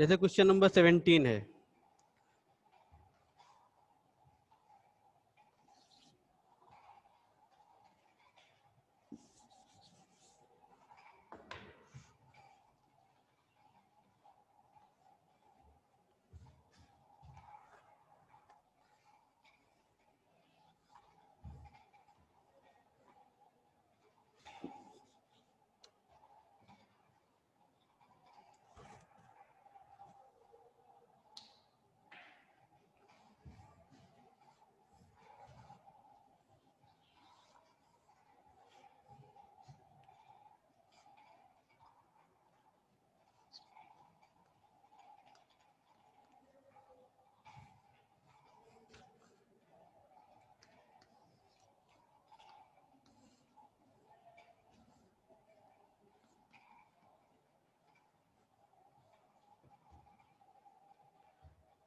जैसे question number 17 है,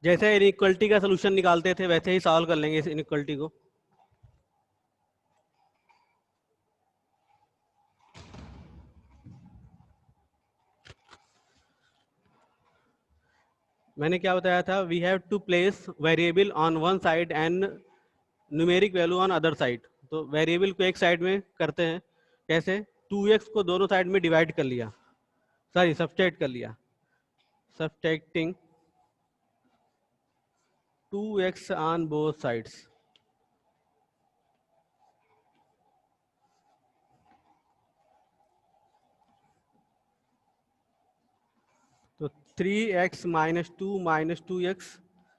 जैसे इनइक्वलिटी का सोल्यूशन निकालते थे वैसे ही सॉल्व कर लेंगे इस इनइक्वलिटी को। मैंने क्या बताया था, we have to place variable on one side and numeric value on other side. तो वेरिएबल को एक साइड में करते हैं, कैसे? 2x को दोनों साइड में डिवाइड कर लिया, सॉरी सब्सट्रैक्ट कर लिया, subtracting 2x on both sides. तो 3x minus 2 minus 2x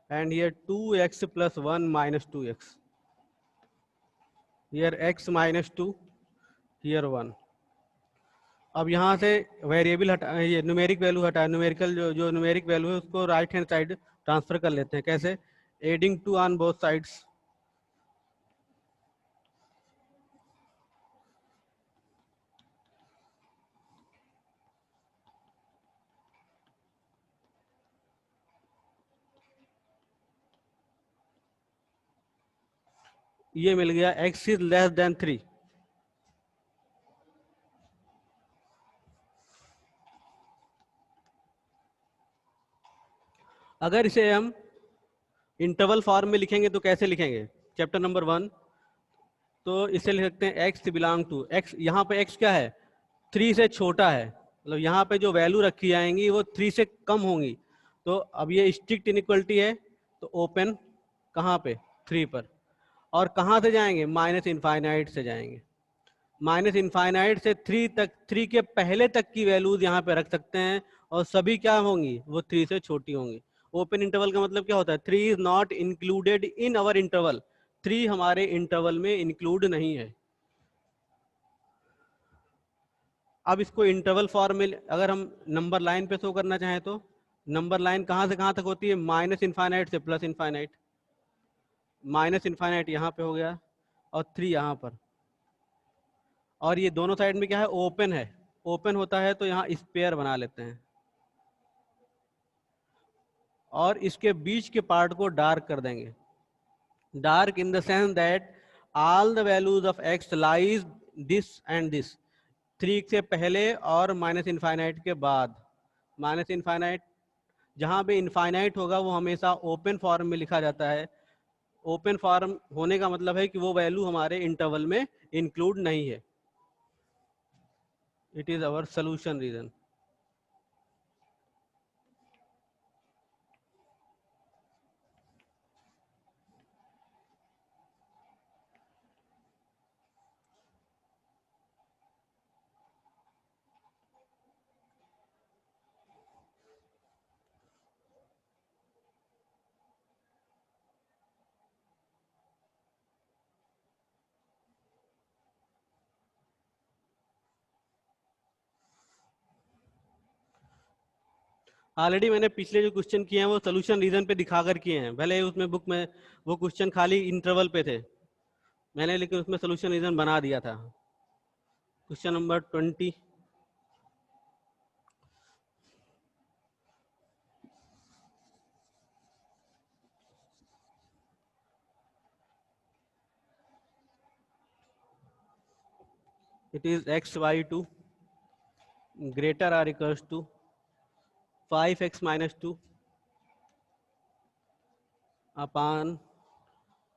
and here 2x plus 1 minus 2x, here x minus 2, here 1। अब यहाँ से वेरिएबल हटा, ये न्यूमेरिक वैल्यू हटा, न्यूमेरिकल जो न्यूमेरिक वैल्यू है उसको राइट हैंड साइड ट्रांसफर कर लेते हैं, कैसे? Adding 2 on both sides. ये मिल गया x इज लेस देन 3। अगर इसे हम इंटरवल फॉर्म में लिखेंगे तो कैसे लिखेंगे? चैप्टर नंबर 1, तो इसे लिख सकते हैं x बिलोंग टू x। यहाँ पे x क्या है? 3 से छोटा है, मतलब यहाँ पे जो वैल्यू रखी जाएंगी वो 3 से कम होंगी। तो अब ये स्ट्रिक्ट इनइक्वलिटी है, तो ओपन कहाँ पे? 3 पर। और कहाँ से जाएंगे? माइनस इनफाइनाइट से जाएंगे। माइनस इनफाइनाइट से 3 तक, 3 के पहले तक की वैल्यूज यहाँ पे रख सकते हैं और सभी क्या होंगी? वो 3 से छोटी होंगी। ओपन इंटरवल का मतलब क्या होता है? 3 is not included in our interval. 3 हमारे इंटरवल में इंक्लूड नहीं है। अब इसको इंटरवल फॉर्म में अगर हम नंबर लाइन पे शो करना चाहें तो नंबर लाइन कहाँ से कहाँ तक होती है? माइनस इनफाइनाइट से प्लस इनफाइनाइट। माइनस इनफाइनाइट यहाँ पे हो गया और 3 यहाँ पर। और ये दोनों साइड में क्या है? ओपन है। ओपन होता है तो यहाँ स्पेयर बना लेते हैं और इसके बीच के पार्ट को डार्क कर देंगे। Dark in the sense that all the values of x lies this and this, 3 से पहले और माइनस इनफाइनाइट के बाद। माइनस इनफाइनाइट जहाँ पे इनफाइनाइट होगा वो हमेशा ओपन फॉर्म में लिखा जाता है। ओपन फॉर्म होने का मतलब है कि वो वैल्यू हमारे इंटरवल में इंक्लूड नहीं है। It is our solution region. Already मैंने पिछले जो क्वेश्चन किए हैं वो सोल्यूशन रीजन पे दिखाकर किए हैं, भले ही उसमें बुक में वो क्वेश्चन खाली इंटरवल पे थे, मैंने लेकिन उसमें सोल्यूशन रीजन बना दिया था। Question number 20, it is x by 2 greater or equals to 5x minus 2 upon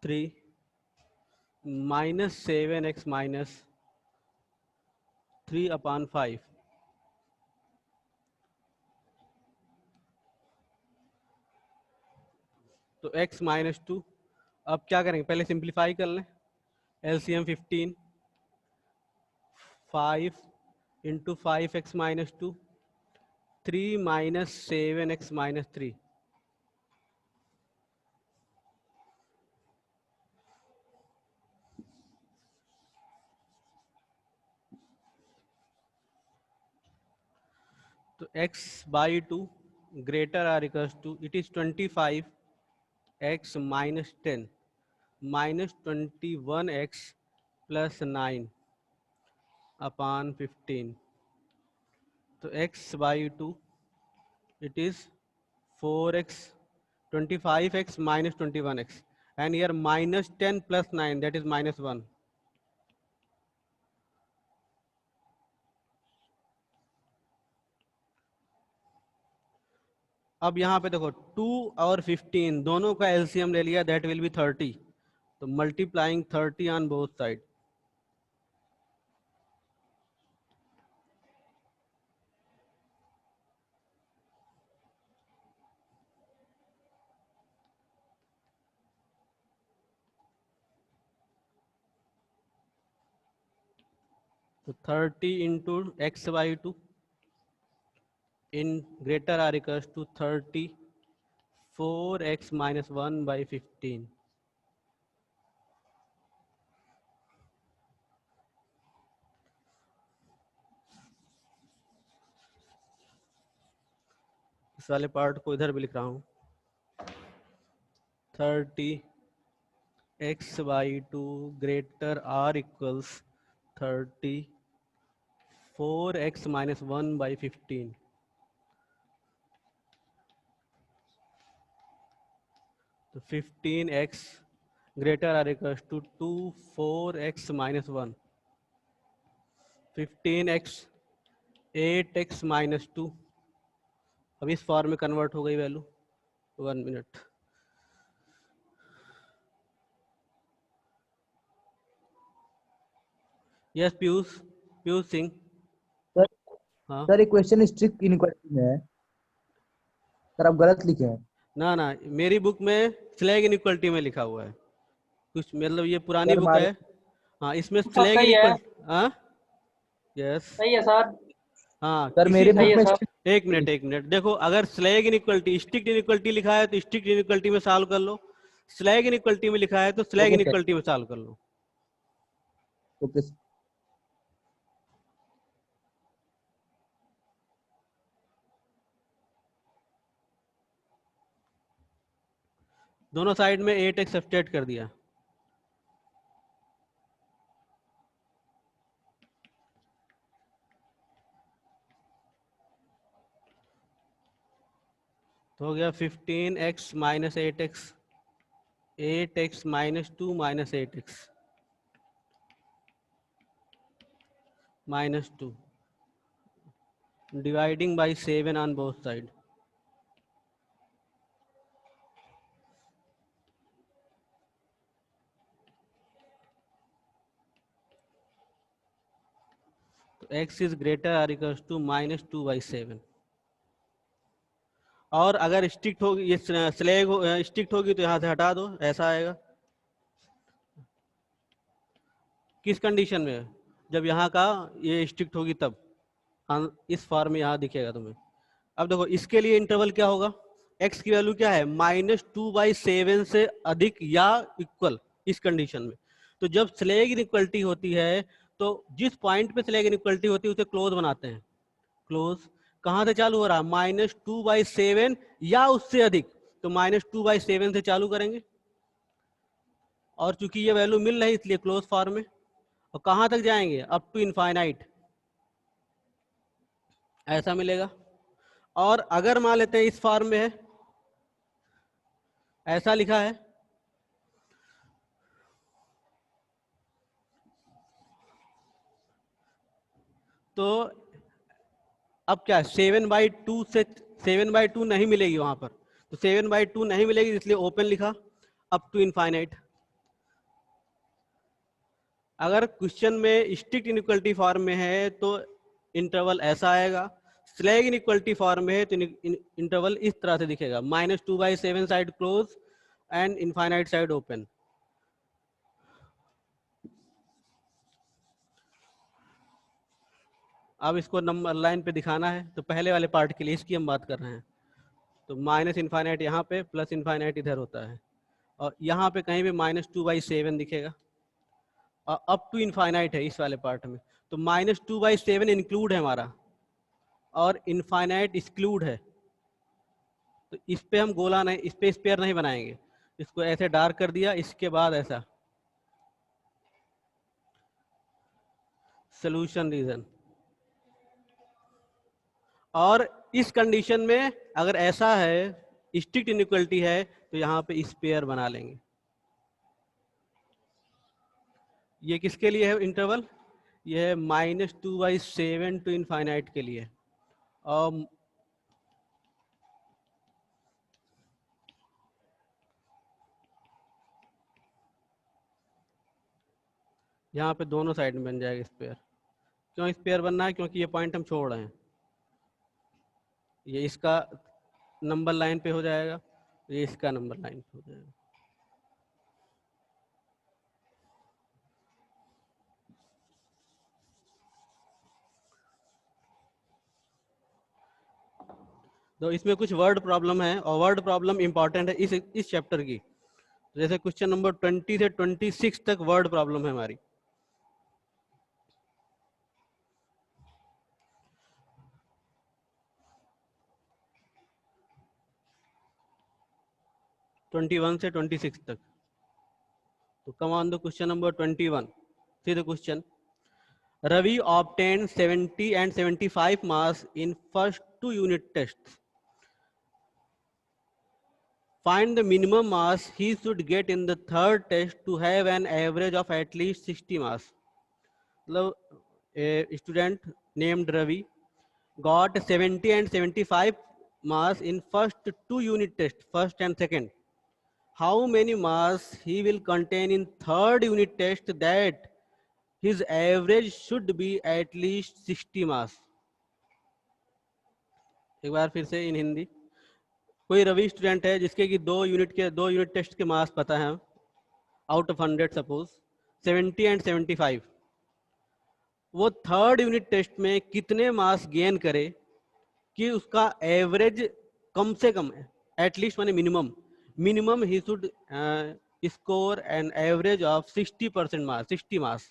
3 minus 7x minus 3 अपान 5। तो x माइनस 2, अब क्या करेंगे, पहले सिंप्लीफाई कर लें। LCM 15, 5 into 5x minus 2, 3 minus 7x minus 3। तो x by 2 greater or equals to, it is 25 x minus 10 minus 21x plus 9 upon 15। तो x by 2 it is 4x 25x minus 21x, and here minus 10 plus 9, that is minus 1. अब यहाँ पे देखो 2 और 15 दोनों का LCM ले लिया, दैट विल बी 30। तो मल्टीप्लाइंग 30 ऑन बोथ साइड। तो 30 into x by 2 in greater or equals to 30 4x minus 1 by 15। इस वाले पार्ट को इधर भी लिख रहा हूँ। 30 x by 2 greater or equals 30 4x minus 1 by 15। तो 15x greater or equals to 2 4x minus 1, 15x 8x minus 2। अब इस फॉर्म में कन्वर्ट हो गई value. 1 minute. Yes Piyush, Piyush Singh. Sir हाँ सर, ये क्वेश्चन स्ट्रिक्ट इनइक्वालिटी में है सर, आप गलत लिखे हैं। ना ना, मेरी बुक में स्लैग इनइक्वालिटी में लिखा हुआ है कुछ, मतलब ये पुरानी सर बुक हमारे है। हाँ इसमें सब स्लैग सही है, इनइक्वालिटी। हाँ यस। सही है सर, हाँ सर किसी, मेरे सही बुक है में सर। एक मिनट देखो, अगर स्लैग इनइक्वालिटी स्ट्रिक्ट इनइक्वालिटी लिखा है तो स्ट्रिक्ट इनइक्वालिटी में सॉल्व कर लो, स्लैग इनइक्वालिटी में लिखा है तो स्लैग ओके सर, इनइक्वालिटी में सॉल्व कर लो। ओके दोनों साइड में 8x सब्सट्रैक्ट कर दिया। तो हो गया 15x minus 8x, 8x minus 2 minus 8x minus 2 dividing by 7 on both side. तो x is greater or equals to minus 2 by 7। और अगर स्ट्रिक्ट होगी, ये स्लैग स्ट्रिक्ट होगी तो यहाँ से हटा दो, ऐसा आएगा। किस कंडीशन में, जब यहाँ का ये स्ट्रिक्ट होगी तब। हाँ इस फॉर्म में यहाँ दिखेगा तुम्हें। अब देखो इसके लिए इंटरवल क्या होगा, x की वैल्यू क्या है, माइनस 2 बाई 7 से अधिक या इक्वल, इस कंडीशन में। तो जब स्लैग इनइक्वालिटी होती है तो जिस पॉइंट पे स्लैग इनइक्वालिटी होती है उसे क्लोज बनाते हैं। क्लोज कहाँ से चालू हो रहा है, माइनस 2 बाई 7 या उससे अधिक, तो माइनस 2 बाई 7 से चालू करेंगे। और चूंकि ये वैल्यू मिल रही इसलिए क्लोज फॉर्म में। और कहाँ तक जाएंगे, अप टू इनफाइनाइट, ऐसा मिलेगा। और अगर मान लेते हैं इस फॉर्म में है, ऐसा लिखा है, तो अब क्या 7 बाई 2 से 7/2 नहीं मिलेगी वहां पर, तो 7/2 नहीं मिलेगी इसलिए ओपन लिखा, अप टू इनफाइनाइट। अगर क्वेश्चन में स्ट्रिक्ट इनइक्वालिटी फॉर्म में है तो इंटरवल ऐसा आएगा, स्लैग इनइक्वालिटी फॉर्म में है तो इंटरवल इस तरह से दिखेगा, -2/7 side close and infinite side open. अब इसको नंबर लाइन पे दिखाना है, तो पहले वाले पार्ट के लिए इसकी हम बात कर रहे हैं। तो माइनस इनफाइनाइट यहाँ पे, प्लस इनफाइनाइट इधर होता है, और यहाँ पे कहीं भी -2/7 दिखेगा, और अप टू इनफाइनाइट है इस वाले पार्ट में, तो -2/7 इंक्लूड है हमारा और इनफाइनाइट एक्सक्लूड है। तो इस पे हम गोला नहीं, इस पे स्पेयर नहीं बनाएंगे, इसको ऐसे डार्क कर दिया, इसके बाद ऐसा सोल्यूशन रीजन। और इस कंडीशन में अगर ऐसा है स्ट्रिक्ट इनइक्वालिटी है तो यहाँ पे स्पेयर बना लेंगे। ये किसके लिए है इंटरवल? ये है -2/7 टू इनफाइनाइट के लिए, और यहाँ पे दोनों साइड में बन जाएगा स्पेयर। क्यों स्पेयर बनना है? क्योंकि ये पॉइंट हम छोड़ रहे हैं, ये इसका नंबर लाइन पे हो जाएगा, ये इसका नंबर लाइन पे हो जाएगा। तो इसमें कुछ वर्ड प्रॉब्लम है, और वर्ड प्रॉब्लम इंपॉर्टेंट है इस चैप्टर की। जैसे क्वेश्चन नंबर 20 से 26 तक वर्ड प्रॉब्लम है हमारी। ट्वेंटी 21 से 26 तक। तो come on the question number 21। See the question. Ravi obtained 70 and 75 marks in first 2 unit tests. Find the minimum marks he should get in the third test to have an average of at least 60 marks. मतलब a student named Ravi got 70 and 75 marks in first 2 unit tests, first and second. How many marks he will contain in third unit test that his average should be at least 60 marks? एक बार फिर से इन हिंदी। कोई Ravi student है जिसके कि 2 unit test के marks पता है, आउट ऑफ 100 सपोज 70 एंड 75, वो थर्ड यूनिट टेस्ट में कितने मार्क्स गेन करे कि उसका एवरेज कम से कम, एटलीस्ट माने minimum he should score an average of 60% marks, 60 marks,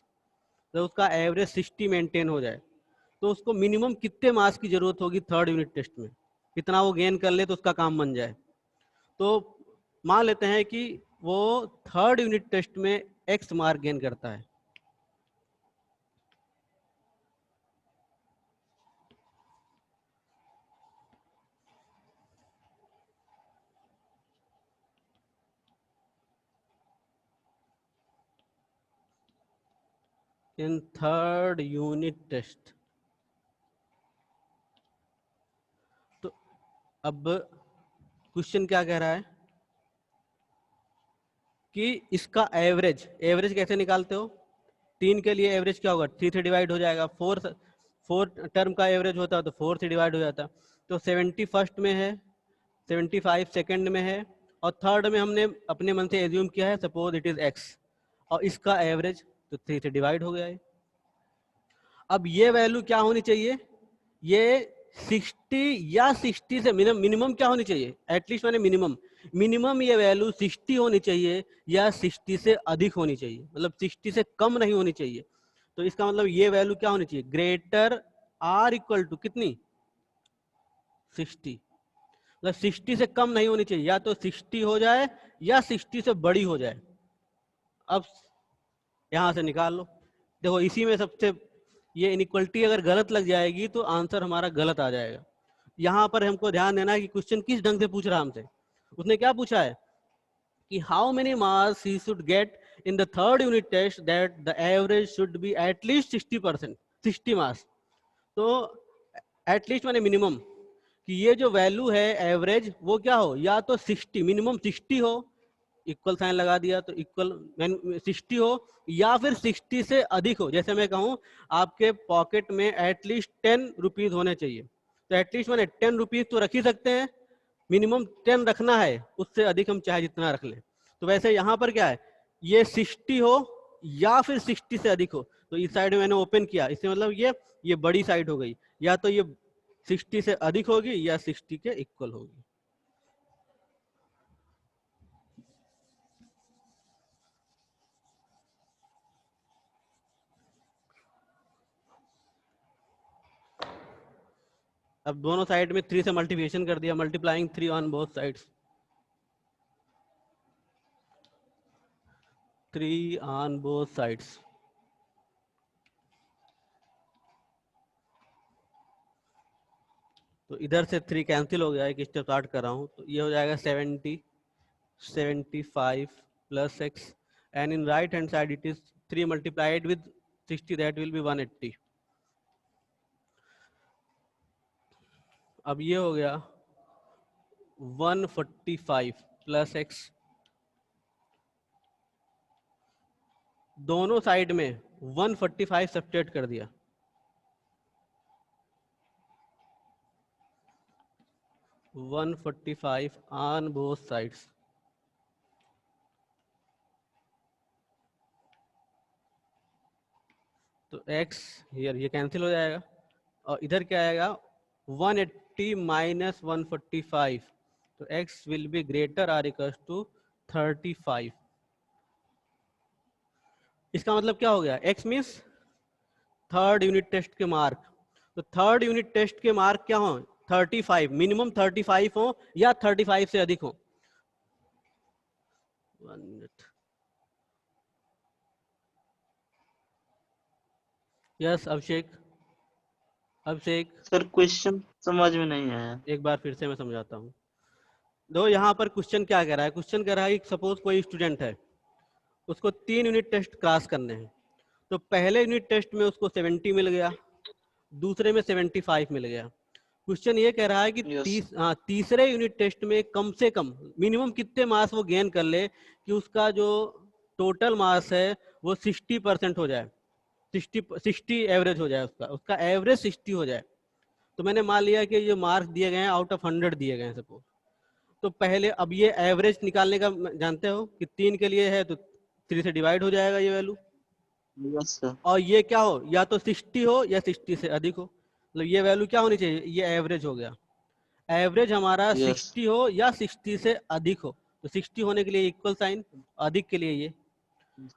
तो उसका एवरेज 60 मेंटेन हो जाए। तो उसको मिनिमम कितने मार्क्स की जरूरत होगी थर्ड यूनिट टेस्ट में, कितना वो गेन कर ले तो उसका काम बन जाए। तो मान लेते हैं कि वो थर्ड यूनिट टेस्ट में x मार्क गेन करता है, इन थर्ड यूनिट टेस्ट। तो अब क्वेश्चन क्या कह रहा है कि इसका एवरेज कैसे निकालते हो? 3 के लिए एवरेज क्या होगा? 3 से डिवाइड हो जाएगा। 4 टर्म का एवरेज होता है तो 4 से डिवाइड हो जाता। तो 70 फर्स्ट में है, 75 सेकंड में है, और थर्ड में हमने अपने मन से एज्यूम किया है सपोज इट इज x, और इसका एवरेज तो 3 से डिवाइड हो गया है। अब ये वैल्यू क्या होनी चाहिए? ये 60 या 60 से मिनिमम क्या होनी चाहिए? एटलीस्ट मैंने मिनिमम ये वैल्यू 60 होनी चाहिए या 60 से अधिक होनी चाहिए, मतलब 60 से कम नहीं होनी चाहिए। तो इसका मतलब ये वैल्यू क्या होनी चाहिए? ग्रेटर आर इक्वल टू कितनी? 60। मतलब 60 से कम नहीं होनी चाहिए, या तो 60 हो जाए या 60 से बड़ी हो जाए। अब यहां से निकाल लो। देखो इसी में सबसे ये इनइक्वालिटी अगर गलत लग जाएगी तो आंसर हमारा गलत आ जाएगा। यहाँ पर हमको ध्यान देना है कि क्वेश्चन किस ढंग से पूछ रहा हमसे। उसने क्या पूछा है कि how many marks he should get in the third unit test that the average should be at least 60%, 60 marks. तो एटलीस्ट माने मिनिमम, कि ये जो वैल्यू है एवरेज वो क्या हो, या तो 60 मिनिमम 60 हो, इक्वल साइन लगा दिया तो इक्वल 60 हो, या फिर 60 से अधिक हो। जैसे मैं कहूँ आपके पॉकेट में एटलीस्ट 10 रुपीज होने चाहिए, तो एटलीस्ट मैंने 10 रुपीज तो रख ही सकते हैं, मिनिमम 10 रखना है, उससे अधिक हम चाहे जितना रख लें। तो वैसे यहाँ पर क्या है, ये 60 हो या फिर 60 से अधिक हो, तो इस साइड में मैंने ओपन किया, इससे मतलब ये बड़ी साइड हो गई, या तो ये 60 से अधिक होगी या 60 के इक्वल होगी। अब दोनों साइड में 3 से मल्टीप्लिकेशन कर दिया, multiplying 3 on both sides, 3 on both sides. तो इधर से 3 कैंसिल हो गया, एक स्टेप स्टार्ट कर रहा हूँ, तो ये हो जाएगा 70 75 plus x, and in right hand side it is 3 multiplied with 60, that will be 180। अब ये हो गया 145 plus x, दोनों साइड में 145 सब्ट्रैक्ट कर दिया, 145 on both sides। तो x हियर ये कैंसिल हो जाएगा, और इधर क्या आएगा 180 माइनस 145, तो x will be greater or equal to 35। इसका मतलब क्या हो गया, x means third unit test के मार्क, तो थर्ड यूनिट टेस्ट के मार्क क्या हो 35, मिनिमम 35 हो या 35 से अधिक हो। 1 मिनट, यस अभिषेक, अभिषेक सर क्वेश्चन समझ में नहीं आया। एक बार फिर से मैं समझाता हूँ। दो यहाँ पर क्वेश्चन क्या कह रहा है, क्वेश्चन कह रहा है कि सपोज कोई स्टूडेंट है, उसको 3 यूनिट टेस्ट क्रॉस करने हैं, तो पहले यूनिट टेस्ट में उसको 70 मिल गया, दूसरे में 75 मिल गया। क्वेश्चन ये कह रहा है कि यस तीसरे यूनिट टेस्ट में कम से कम मिनिमम कितने मार्क्स वो गेन कर ले कि उसका जो टोटल मार्क्स है वो 60% हो जाए, 60 एवरेज हो जाए, उसका उसका एवरेज 60 हो जाए। तो मैंने मान लिया कि ये मार्क्स दिए गए हैं, आउट ऑफ 100 दिए गए हैं सपोज, तो पहले अब ये एवरेज निकालने का जानते हो कि 3 के लिए है तो 3 से डिवाइड हो जाएगा ये वैल्यू, यस सर और ये क्या हो या तो 60 हो या 60 से अधिक हो, मतलब ये वैल्यू क्या होनी चाहिए, ये एवरेज हो गया। एवरेज हमारा यस 60 हो या 60 से अधिक हो, तो 60 होने के लिए इक्वल साइन, अधिक के लिए ये।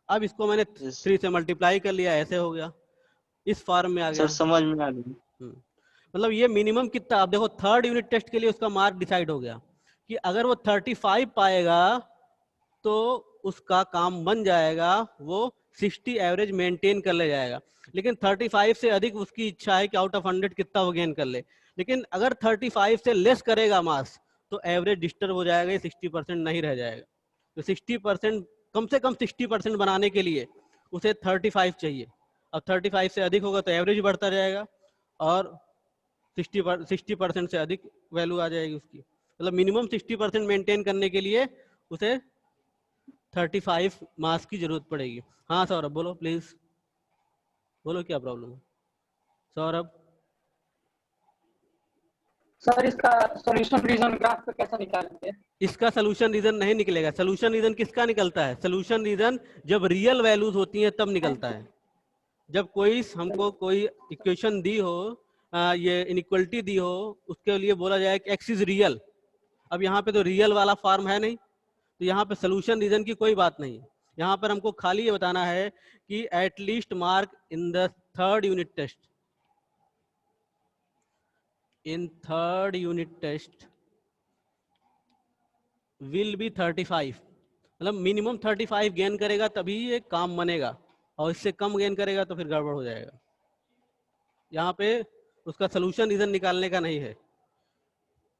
अब इसको मैंने यस 3 से मल्टीप्लाई कर लिया, ऐसे हो गया, इस फॉर्म में आ सर गया। समझ में आ गया। मतलब ये मिनिमम कितना, आप देखो थर्ड यूनिट टेस्ट के लिए उसका मार्क डिसाइड हो गया कि अगर वो 35 पाएगा तो उसका काम बन जाएगा, वो 60 एवरेज मेंटेन कर ले जाएगा। लेकिन 35 से अधिक उसकी इच्छा है कि आउट ऑफ 100 कितना वो गेन कर ले, लेकिन अगर 35 से लेस करेगा मार्क्स तो एवरेज डिस्टर्ब हो जाएगा, 60% नहीं रह जाएगा। तो 60%, कम से कम 60% बनाने के लिए उसे 35 चाहिए। अब 35 से अधिक होगा तो एवरेज बढ़ता जाएगा, और 60% से अधिक वैल्यू आ जाएगी उसकी, मतलब मिनिमम 60% मेंटेन करने के लिए उसे 35 मार्क्स की जरूरत पड़ेगी। हाँ सौरभ बोलो प्लीज, बोलो क्या प्रॉब्लम है सौरभ। सर इसका सॉल्यूशन रीजन ग्राफ पे कैसे निकालेंगे? इसका सोल्यूशन रीजन नहीं निकलेगा। सोल्यूशन रीजन किसका निकलता है, सोल्यूशन रीजन जब रियल वैल्यूज होती हैं तब निकलता है। जब कोई हमको कोई इक्वेशन दी हो, ये इनइक्वलिटी दी हो, उसके लिए बोला जाए कि एक्स इज रियल। अब यहाँ पे तो रियल वाला फॉर्म है नहीं, तो यहाँ पे सोल्यूशन रीजन की कोई बात नहीं है। यहाँ पर हमको खाली ये बताना है कि at least mark in the third unit test, in third unit test will be 35, मतलब मिनिमम 35 गेन करेगा तभी ये काम बनेगा, और इससे कम गेन करेगा तो फिर गड़बड़ हो जाएगा। यहाँ पे उसका सोल्यूशन रीजन निकालने का नहीं है,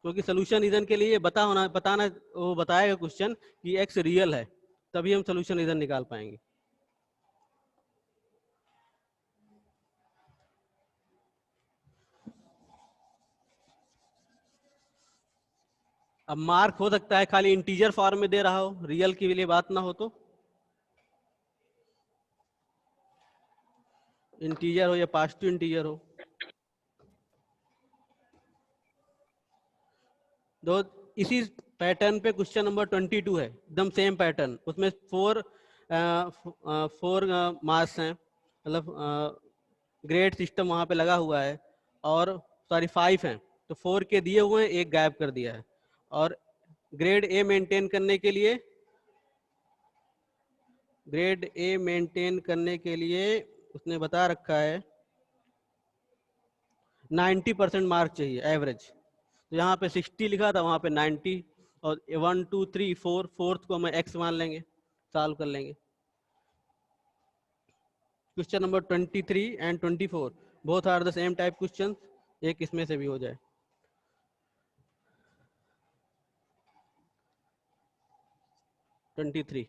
क्योंकि सोल्यूशन रीजन के लिए बताना वो बताएगा क्वेश्चन कि एक्स रियल है, तभी हम सोल्यूशन रीजन निकाल पाएंगे। अब मार्क हो सकता है खाली इंटीजर फॉर्म में दे रहा हो, रियल के लिए बात ना हो तो, इंटीजर हो या पॉजिटिव इंटीजर हो। दो इसी पैटर्न पे क्वेश्चन नंबर 22 है, एकदम सेम पैटर्न। उसमें फोर मार्क्स हैं, मतलब ग्रेड सिस्टम वहाँ पे लगा हुआ है, और सॉरी 5 हैं, तो 4 के दिए हुए हैं, एक गायब कर दिया है। और ग्रेड ए मेंटेन करने के लिए, ग्रेड ए मेंटेन करने के लिए उसने बता रखा है 90% मार्क चाहिए एवरेज। तो यहाँ पे 60 लिखा था, वहाँ पे 90, और 1 2 3 4, फोर्थ को हम एक्स मान लेंगे, सॉल्व कर लेंगे। Question number 23 and 24 both are the same type question, एक इसमें से भी हो जाए। 23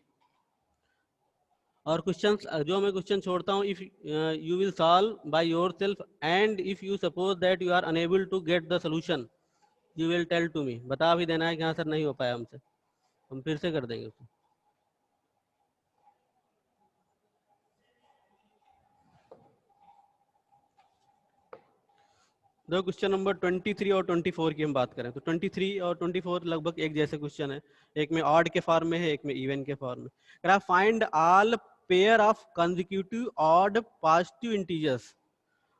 और क्वेश्चंस जो मैं क्वेश्चन छोड़ता हूँ, if you will solve by yourself and if you suppose that you are unable to get the solution you will tell to me. बता भी देना है कि हाँ सर नहीं हो पाया हमसे, हम फिर से कर देंगे उसको। दो क्वेश्चन नंबर 23 और 24 की हम बात करें तो 23 और 24 लगभग एक जैसे क्वेश्चन है, एक में ऑड के फॉर्म में है, एक में इवन के फॉर्म में। अगर आप find all pair of consecutive odd positive integers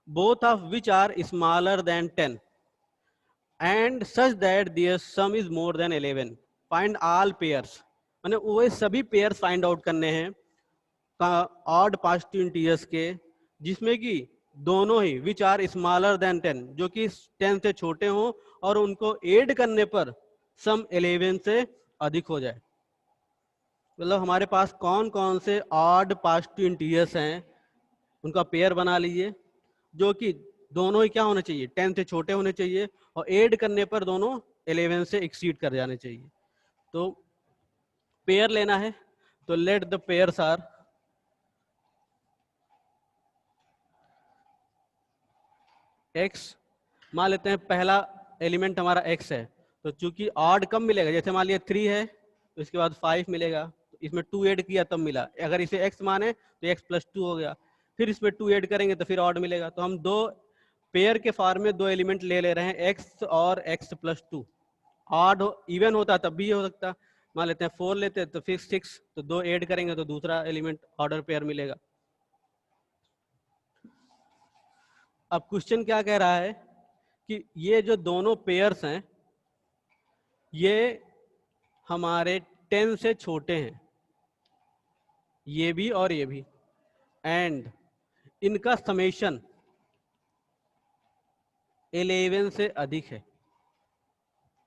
both of which are smaller than 10 and such that their sum is more than 11, find all pairs। माने वो सभी पेयर्स फाइंड आउट करने हैं ऑड पॉजिटिव इंटीजर्स के, जिसमें कि दोनों ही which are smaller than 10, जो कि 10 से छोटे हों और उनको ऐड करने पर सम 11 से अधिक हो जाए। मतलब हमारे पास कौन कौन से ऑड पॉजिटिव इंटीजर्स हैं, उनका पेयर बना लीजिए, जो कि दोनों ही क्या होने चाहिए, 10 से छोटे होने चाहिए, और ऐड करने पर दोनों 11 से एक्सीड कर जाने चाहिए। तो पेयर लेना है, तो let the pairs are x. मान लेते हैं पहला एलिमेंट हमारा एक्स है, तो चूंकि ऑड कम मिलेगा, जैसे मान लिया 3 है तो इसके बाद 5 मिलेगा, तो इसमें 2 ऐड किया तब मिला। अगर इसे एक्स माने तो x + 2 हो गया, फिर इसमें 2 ऐड करेंगे तो फिर ऑड मिलेगा। तो हम दो पेयर के फॉर्म में दो एलिमेंट ले रहे हैं, x और x + 2। ऑड इवन होता तब भी ये हो सकता, मान लेते हैं 4 लेते हैं तो फिर 6, तो 2 ऐड करेंगे तो दूसरा एलिमेंट ऑर्डर पेयर मिलेगा। अब क्वेश्चन क्या कह रहा है कि ये जो दोनों पेयर्स हैं ये हमारे 10 से छोटे हैं, ये भी और ये भी, एंड इनका समेशन 11 से अधिक है।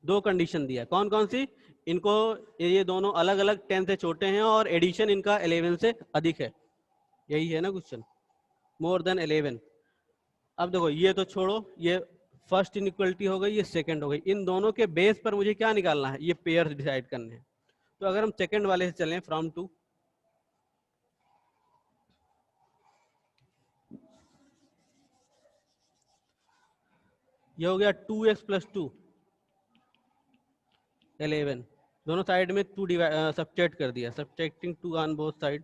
दो कंडीशन दिया, कौन कौन सी, इनको ये दोनों अलग अलग 10 से छोटे हैं और एडिशन इनका 11 से अधिक है, यही है ना क्वेश्चन, मोर देन 11। अब देखो ये तो छोड़ो, ये फर्स्ट इनइक्वलिटी हो गई, ये सेकंड हो गई, इन दोनों के बेस पर मुझे क्या निकालना है, ये पेयर डिसाइड करने हैं। तो अगर हम सेकंड वाले से चलें, फ्रॉम टू, ये हो गया 2x + 2 11, दोनों साइड में 2 सब्ट्रैक्ट कर दिया, सब्ट्रैक्टिंग 2 ऑन बोथ साइड,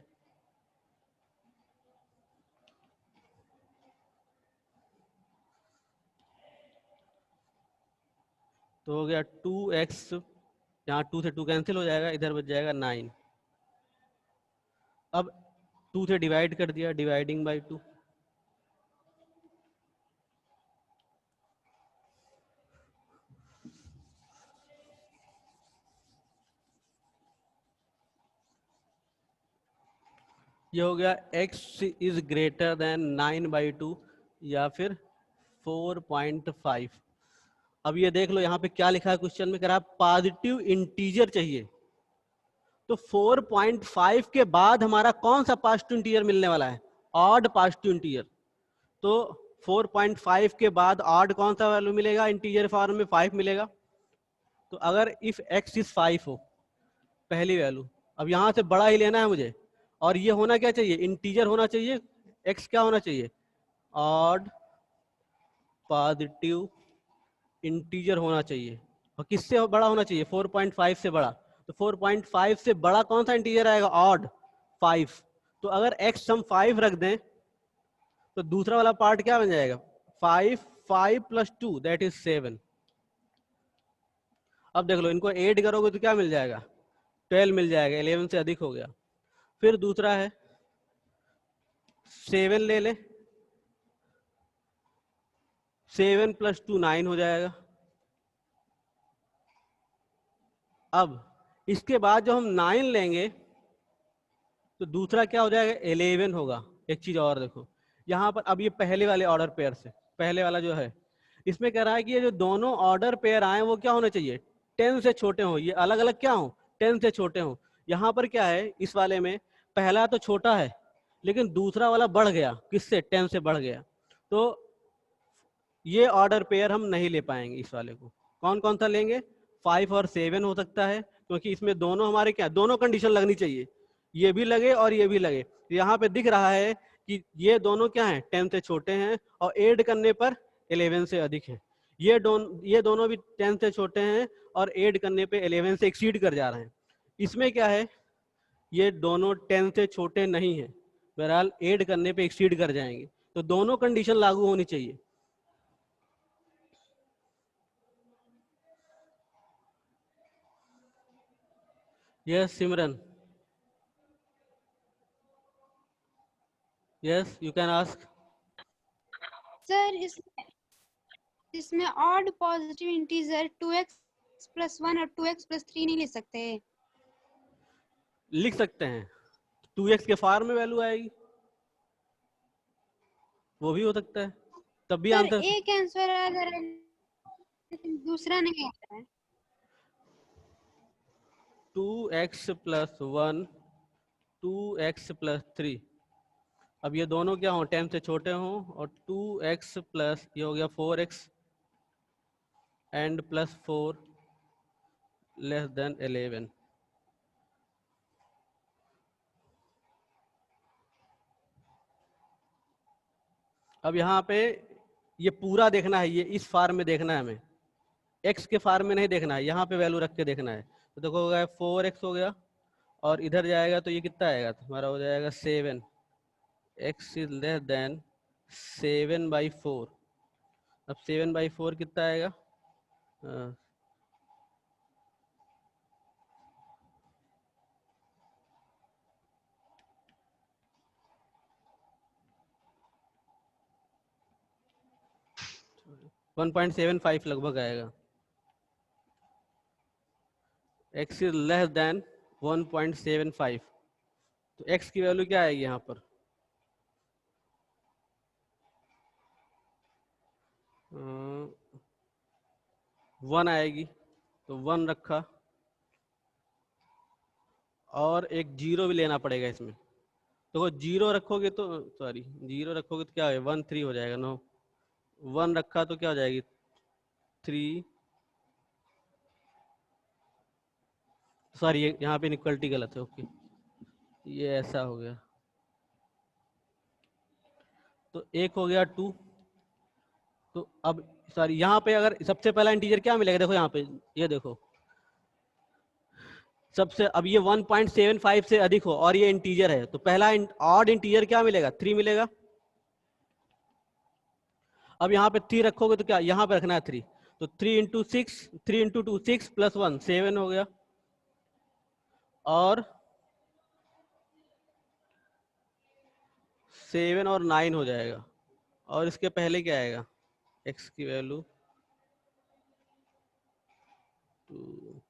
तो हो गया 2x, यहाँ 2 से 2 कैंसिल हो जाएगा, इधर बच जाएगा 9। अब 2 से डिवाइड कर दिया, डिवाइडिंग बाय 2, ये हो गया x इज ग्रेटर देन 9/2 या फिर 4.5। अब ये देख लो यहाँ पे क्या लिखा है क्वेश्चन में, कह रहा है पॉजिटिव इंटीजर चाहिए, तो 4.5 के बाद हमारा कौन सा पॉजिटिव इंटीजर मिलने वाला है, ऑड पॉजिटिव इंटीजर। तो 4.5 के बाद ऑड कौन सा वैल्यू मिलेगा, इंटीजर फॉर्म में 5 मिलेगा। तो अगर इफ x इज 5 हो पहली वैल्यू, अब यहाँ से बड़ा ही लेना है मुझे, और ये होना क्या चाहिए, इंटीजर होना चाहिए, x क्या होना चाहिए, ऑड पॉजिटिव इंटीजर होना चाहिए। और किससे बड़ा होना चाहिए? 4.5 से बड़ा। तो 4.5 से बड़ा कौन सा इंटीजर आएगा? ऑड 5। तो अगर x हम 5 रख दें तो दूसरा वाला पार्ट क्या बन जाएगा? 5 प्लस 2 दैट इज 7। अब देख लो, इनको ऐड करोगे तो क्या मिल जाएगा? 12 मिल जाएगा, 11 से अधिक हो गया। फिर दूसरा है 7 ले ले, 7 प्लस 2 9 हो जाएगा। अब इसके बाद जब हम 9 लेंगे तो दूसरा क्या हो जाएगा? 11 होगा। एक चीज और देखो यहाँ पर, अब ये पहले वाले ऑर्डर पेयर से, पहले वाला जो है इसमें कह रहा है कि ये जो दोनों ऑर्डर पेयर आए वो क्या होने चाहिए? 10 से छोटे हों। ये अलग अलग क्या हो? 10 से छोटे हों। यहाँ पर क्या है, इस वाले में पहला तो छोटा है लेकिन दूसरा वाला बढ़ गया। किससे? 10 से बढ़ गया। तो ये ऑर्डर पेयर हम नहीं ले पाएंगे इस वाले को। कौन कौन सा लेंगे? 5 और 7 हो सकता है, क्योंकि इसमें दोनों हमारे क्या, दोनों कंडीशन लगनी चाहिए, ये भी लगे और ये भी लगे। यहाँ पे दिख रहा है कि ये दोनों क्या हैं? 10 से छोटे हैं और ऐड करने पर 11 से अधिक है। ये दोनों भी 10 से छोटे हैं और ऐड करने पे 11 से एक्सीड कर जा रहे हैं। इसमें क्या है, ये दोनों 10 से छोटे नहीं है, बहरहाल ऐड करने पे एक्सीड कर जाएंगे। तो दोनों कंडीशन लागू होनी चाहिए। Yes Simran, yes you can ask. Sir इसमें odd positive integer 2x plus 1 और 2x प्लस 3 नहीं ले सकते? लिख सकते हैं, 2x के फार में वैल्यू आएगी, वो भी हो सकता है, तब भी सर आंसर। एक आंसर आ रहा है लेकिन दूसरा नहीं आ रहा है। 2x plus 1 2x plus 3। अब ये दोनों क्या हो? 10 से छोटे हों और 2x प्लस ये हो गया 4x and plus 4 less than 11। अब यहाँ पे ये पूरा देखना है, ये इस फार्म में देखना है हमें, x के फार्म में नहीं देखना है, यहाँ पे वैल्यू रख के देखना है। तो देखो हो गया 4x हो गया और इधर जाएगा तो ये कितना आएगा? तुम्हारा हो जाएगा 7। x is less then 7/4। अब 7/4 कितना आएगा? 1.75 लगभग आएगा। x is less then 1.75। तो x की वैल्यू क्या आएगी यहाँ पर? 1 आएगी, तो 1 रखा और एक 0 भी लेना पड़ेगा इसमें। तो 0 रखोगे तो, सॉरी 0 रखोगे तो क्या है? 1 3 हो जाएगा। नो, 1 रखा तो क्या हो जाएगी? 3, सॉरी यहाँ पे इनइक्वालिटी गलत है। ओके, ये ऐसा हो गया। तो एक हो गया 2। तो अब सॉरी यहाँ पे अगर सबसे पहला इंटीजर क्या मिलेगा? देखो यहाँ पे, ये देखो सबसे, अब ये 1.75 से अधिक हो और ये इंटीजर है तो पहला ऑड इंटीजर क्या मिलेगा? 3 मिलेगा। अब यहाँ पे 3 रखोगे तो क्या यहाँ पे रखना है 3, तो 3 इंटू 6, 3 इंटू 2 6 प्लस 1 7 हो गया। और 7 और 9 हो जाएगा। और इसके पहले क्या आएगा? x की वैल्यू 2,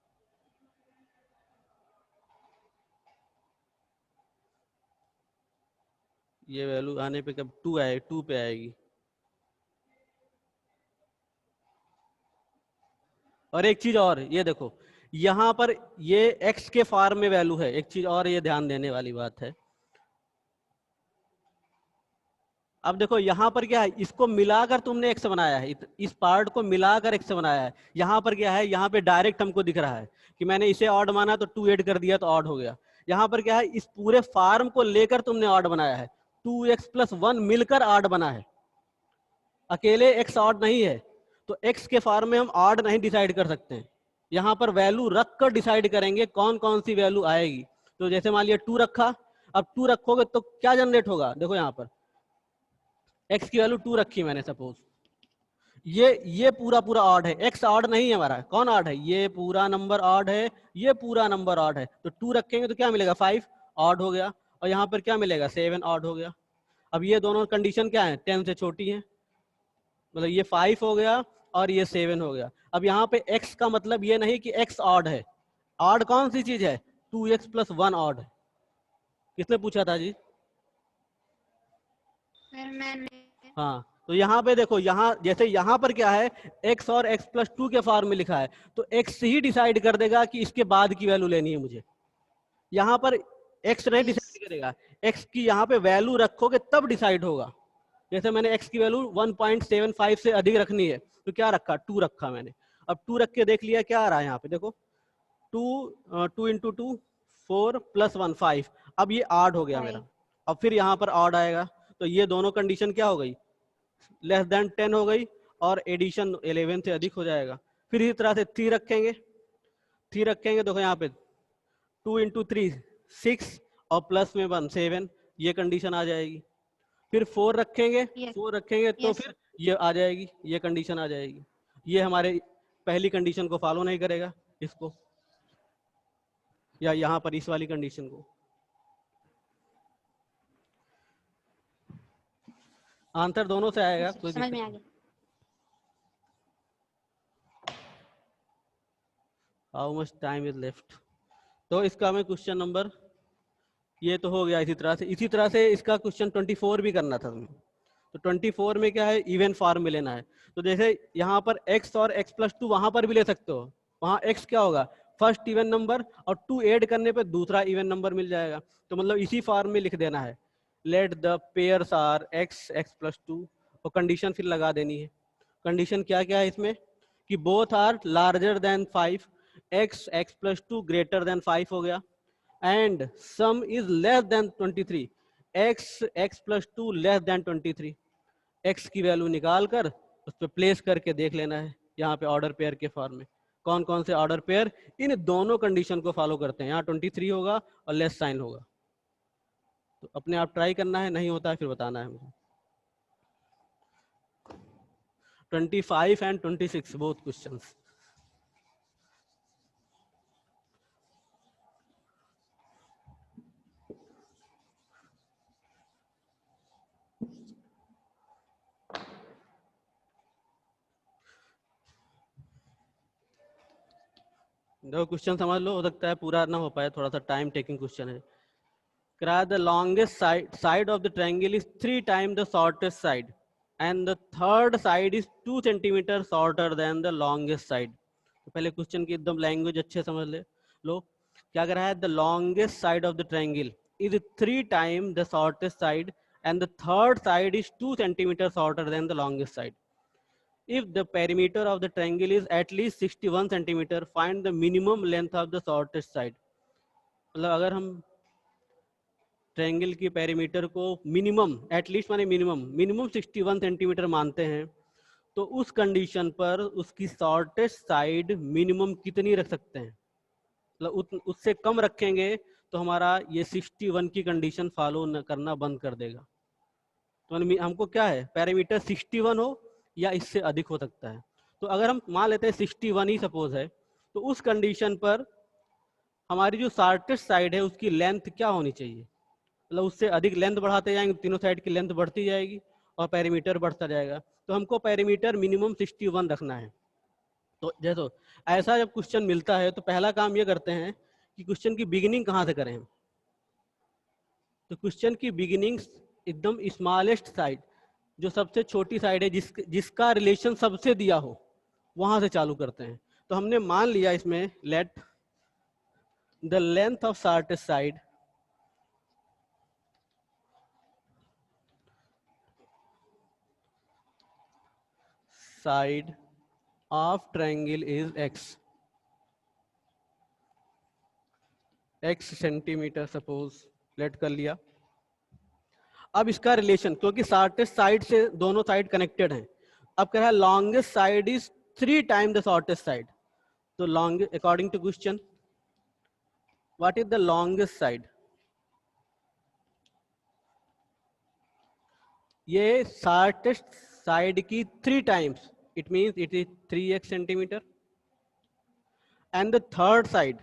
ये वैल्यू आने पे कब 2 आए, 2 पे आएगी। और एक चीज और, ये देखो यहाँ पर ये x के फॉर्म में वैल्यू है। एक चीज और ये ध्यान देने वाली बात है। अब देखो यहाँ पर क्या है, इसको मिलाकर तुमने x बनाया है, इस पार्ट को मिलाकर x बनाया है। यहाँ पर क्या है, यहाँ पे डायरेक्ट हमको दिख रहा है कि मैंने इसे ऑड माना तो 2 ऐड कर दिया तो ऑड हो गया। यहाँ पर क्या है, इस पूरे फार्म को लेकर तुमने ऑड बनाया है। 2x प्लस 1 मिलकर ऑड बना है, अकेले x ऑड नहीं है। तो x के फॉर्म में हम ऑड नहीं डिसाइड कर सकते हैं। यहाँ पर वैल्यू रख कर डिसाइड करेंगे कौन कौन सी वैल्यू आएगी। तो जैसे मान लिया 2 रखा, अब 2 रखोगे तो क्या जनरेट होगा, देखो यहाँ पर x की वैल्यू 2 रखी मैंने सपोज, ये पूरा पूरा ऑड है, x ऑड नहीं है हमारा, कौन ऑड है, ये पूरा नंबर ऑड है, ये पूरा नंबर ऑड है, तो 2 रखेंगे तो क्या मिलेगा 5 ऑड हो गया, और यहाँ पर क्या मिलेगा 7 ऑड हो गया। अब ये दोनों कंडीशन क्या है, 10 से छोटी है, मतलब ये 5 हो गया और ये 7 हो गया। अब यहाँ पे x का मतलब ये नहीं कि x ऑड है, ऑड कौन सी चीज है, 2x + 1 ऑड है। किसने पूछा था जी? सर मैंने। हाँ, तो यहाँ पे देखो, यहाँ जैसे यहाँ पर क्या है, x और x + 2 के फॉर्म में लिखा है, तो x ही डिसाइड कर देगा कि इसके बाद की वैल्यू लेनी है मुझे। यहाँ पर x नहीं डिसाइड करेगा, x की यहाँ पे वैल्यू रखोगे तब डिसाइड होगा। जैसे मैंने x की वैल्यू 1.75 से अधिक रखनी है, तो क्या रखा, 2 रखा मैंने। अब 2 रख के देख लिया क्या आ रहा है यहाँ पे, देखो 2 × 2 4 + 1 5। अब ये ऑड हो गया मेरा, अब फिर यहाँ पर ऑड आएगा, तो ये दोनों कंडीशन क्या हो गई, लेस देन 10 हो गई, और एडिशन 11 से अधिक हो जाएगा। फिर इसी तरह से 3 रखेंगे, 3 रखेंगे, देखो यहाँ पे 2 × 3 6 और प्लस में 1 7, ये कंडीशन आ जाएगी। फिर 4 रखेंगे, 4 रखेंगे तो फिर ये आ जाएगी, ये कंडीशन आ जाएगी। ये हमारे पहली कंडीशन को फॉलो नहीं करेगा, इसको या यहाँ पर इस वाली कंडीशन को। आंसर दोनों से आएगा, कोई समझ में दिक्कत आ नहीं। गया। How much time is left. तो इसका हमें क्वेश्चन नंबर, ये तो हो गया। इसी तरह से इसका क्वेश्चन 24 भी करना था हमें। तो 24 में क्या है, इवन फॉर्म में लेना है। तो जैसे यहाँ पर x और x + 2 वहां पर भी ले सकते हो, वहां x क्या होगा, फर्स्ट इवन नंबर, और 2 ऐड करने पे दूसरा इवन नंबर मिल जाएगा। तो मतलब इसी फॉर्म में लिख देना है, let the pairs are x + 2, और कंडीशन फिर लगा देनी है। कंडीशन क्या क्या है इसमें, कि both are larger than 5, x + 2 greater than 5 हो गया, and sum is less than 23, x + 2 less than 23। x की वैल्यू निकाल कर उस पर प्लेस करके देख लेना है, यहाँ पे ऑर्डर पेयर के फॉर्म में कौन कौन से ऑर्डर पेयर इन दोनों कंडीशन को फॉलो करते हैं। यहाँ 23 होगा और लेस साइन होगा, तो अपने आप ट्राई करना है, नहीं होता है फिर बताना है मुझे। 25 एंड 26 बोथ क्वेश्चंस। देखो क्वेश्चन समझ लो, हो सकता है पूरा ना हो पाए, थोड़ा सा टाइम टेकिंग क्वेश्चन है। करा the longest side of the triangle is 3 times the shortest side and the third side is 2 centimeter shorter than the longest side। तो पहले क्वेश्चन की एकदम लैंग्वेज अच्छे समझ लो। क्या कर रहा है, the longest side of the triangle is 3 times the shortest side and the third side is 2 centimeter shorter than the longest side। If the perimeter of the triangle is at least 61 centimeter, find the minimum length of the shortest side। मतलब अगर हम triangle की perimeter को minimum, at least माने minimum 61 centimetre मानते हैं, तो उस कंडीशन पर उसकी शॉर्टेस्ट साइड मिनिमम कितनी रख सकते हैं, मतलब उससे कम रखेंगे तो हमारा ये 61 की कंडीशन फॉलो करना बंद कर देगा। तो हमको क्या है, पैरामीटर 61 हो या इससे अधिक हो सकता है। तो अगर हम मान लेते हैं 61 ही सपोज है, तो उस कंडीशन पर हमारी जो शॉर्टेस्ट साइड है उसकी लेंथ क्या होनी चाहिए, मतलब उससे अधिक लेंथ बढ़ाते जाएंगे, तीनों साइड की लेंथ बढ़ती जाएगी और पैरामीटर बढ़ता जाएगा। तो हमको पैरामीटर मिनिमम 61 रखना है। तो जैसे ऐसा जब क्वेश्चन मिलता है तो पहला काम ये करते हैं कि क्वेश्चन की बिगिनिंग कहाँ से करें। तो क्वेश्चन की बिगिनिंग एकदम स्मॉलेस्ट साइड, जो सबसे छोटी साइड है, जिसका रिलेशन सबसे दिया हो, वहां से चालू करते हैं। तो हमने मान लिया इसमें, let the length of shortest side of triangle is x centimetre suppose let कर लिया। अब इसका रिलेशन, क्योंकि शॉर्टेस्ट साइड से दोनों साइड कनेक्टेड हैं, अब कह रहा है longest side is 3 times the shortest side. So according to question, what is the longest side? ये shortest side की 3 times, it means it is 3x centimeter. And the third side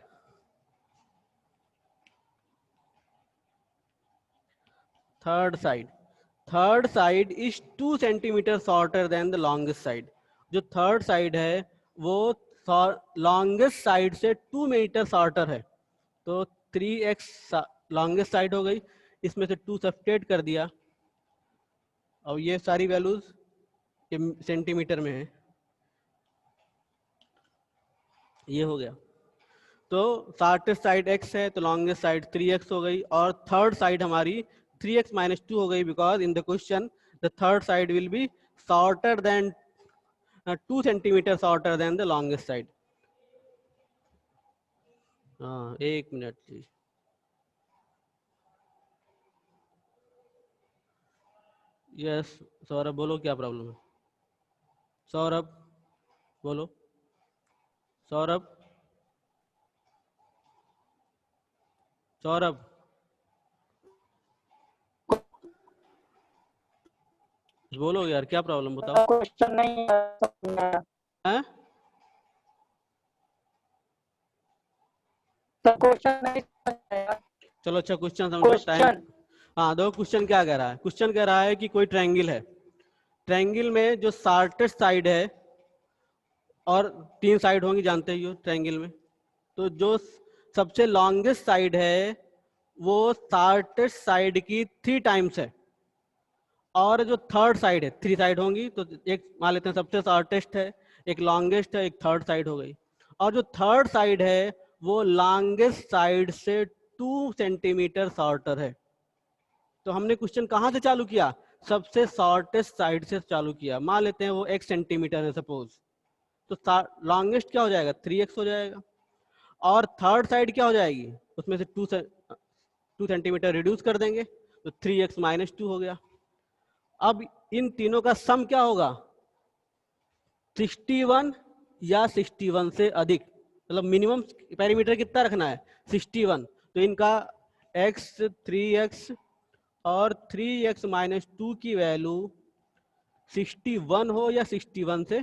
is 2 centimeter shorter than the longest side. जो third side है वो longest side से 2 metre shorter है, तो 3x longest side हो गई, इसमें से 2 सब्सट्रैक्ट कर दिया और ये सारी वैल्यूज सेंटीमीटर में है, ये हो गया। तो शॉर्टेस्ट साइड x है तो लॉन्गेस्ट साइड 3x हो गई, और थर्ड साइड हमारी 3x - 2 हो गई, because in the question the third side will be shorter than 2 centimetre shorter than the longest side. हाँ, 1 मिनट जी। यस सौरभ बोलो क्या प्रॉब्लम है? सौरभ बोलो, सौरभ सौरभ बोलो यार, क्या प्रॉब्लम बताओ। क्वेश्चन नहीं हैं? क्वेश्चन नहीं समझ आया। चलो अच्छा क्वेश्चन समझो। टाइम, हाँ दो। क्वेश्चन क्या कह रहा है? क्वेश्चन कह रहा है कि कोई ट्रायंगल है, ट्रायंगल में जो शॉर्टेस्ट साइड है, और 3 साइड होंगी जानते ही हो ट्रायंगल में, तो जो सबसे लॉन्गेस्ट साइड है वो शॉर्टेस्ट साइड की 3 टाइम्स है, और जो थर्ड साइड है 3 साइड होंगी, तो एक मान लेते हैं सबसे शॉर्टेस्ट है, एक लॉन्गेस्ट है, एक थर्ड साइड हो गई, और जो थर्ड साइड है वो लॉन्गेस्ट साइड से 2 सेंटीमीटर शॉर्टर है। तो हमने क्वेश्चन कहाँ से चालू किया? सबसे शॉर्टेस्ट साइड से चालू किया। मान लेते हैं वो 1 सेंटीमीटर है सपोज, तो लॉन्गेस्ट क्या हो जाएगा? 3x हो जाएगा, और थर्ड साइड क्या हो जाएगी? उसमें से 2 सेंटीमीटर रिड्यूस कर देंगे तो 3x - 2 हो गया। अब इन तीनों का सम क्या होगा? 61 या 61 से अधिक, मतलब मिनिमम पैरामीटर कितना रखना है? 61। तो इनका x 3x और 3x - 2 की वैल्यू 61 हो या 61 से